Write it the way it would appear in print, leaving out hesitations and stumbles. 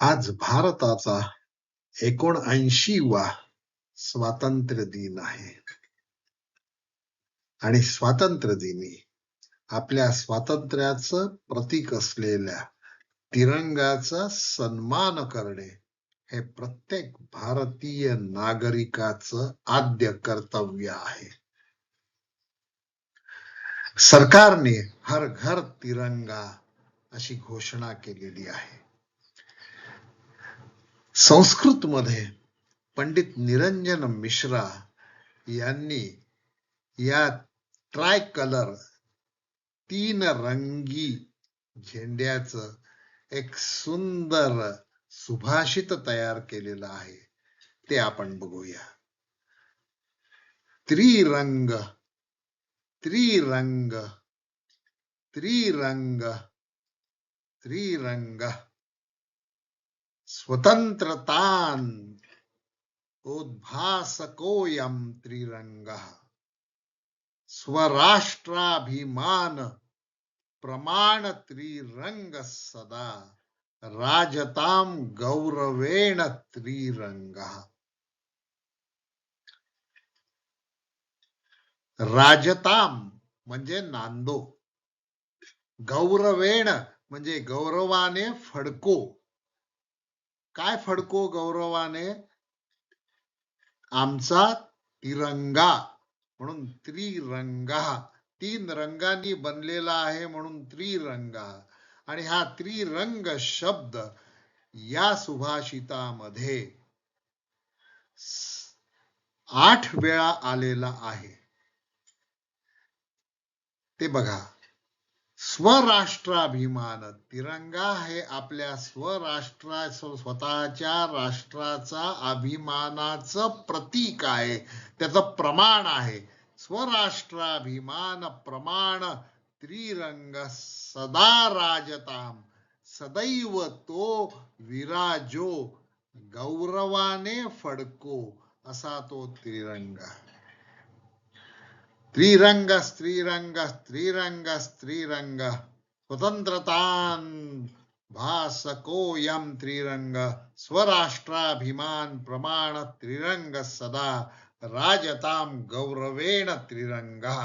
आज भारताचा 79वा स्वातंत्र्य दिन आहे आणि स्वातंत्र्य दिनी आपल्या स्वातंत्र्याचं प्रतीक असलेल्या तिरंगाचा सन्मान करणे हे प्रत्येक भारतीय नागरिकाचं आद्य कर्तव्य आहे. सरकारने हर घर तिरंगा अशी घोषणा केलेली आहे. संस्कृत मध्ये पंडित निरंजन मिश्रा यांनी या ट्राय कलर 3 रंगी झेंड्याचं एक सुंदर सुभाषित तयार केलेलं आहे. ते आपण बघूया. त्रिरंग त्रिरंग त्रिरंग त्रिरंग स्वतंत्रतां उद्भासकोऽयं त्रिरंगः स्वराष्ट्राभिमान प्रमाण त्रिरंग सदा राजतां गौरवेण त्रिरंगः. राजताम म्हणजे नांदो, गौरवेण म्हणजे गौरवाने फडको. काय फडको गौरवाने? आमचा तिरंगा, म्हणून त्रिरंगा. 3 रंगांनी बनलेला आहे म्हणून त्रिरंगा. आणि हा त्रिरंग शब्द या सुभाषितामध्ये 8 वेळा आलेला आहे. ते बघा. स्वराष्ट्राभिमान, तिरंगा हे आपल्या स्वतःच्या राष्ट्राचा अभिमानाचं प्रतीक आहे, त्याचं प्रमाण आहे. स्वराष्ट्राभिमान प्रमाण त्रिरंग सदा राजताम, सदैव तो विराजो, गौरवाने फडको असा तो त्रिरंगा. त्रिरंग त्रिरंग त्रिरंग त्रिरंग स्वतंत्रतां भासकोऽयं त्रिरंग स्वराष्ट्राभिमान प्रमाण त्रिरंग सदा राजतां गौरवेण त्रिरंगः.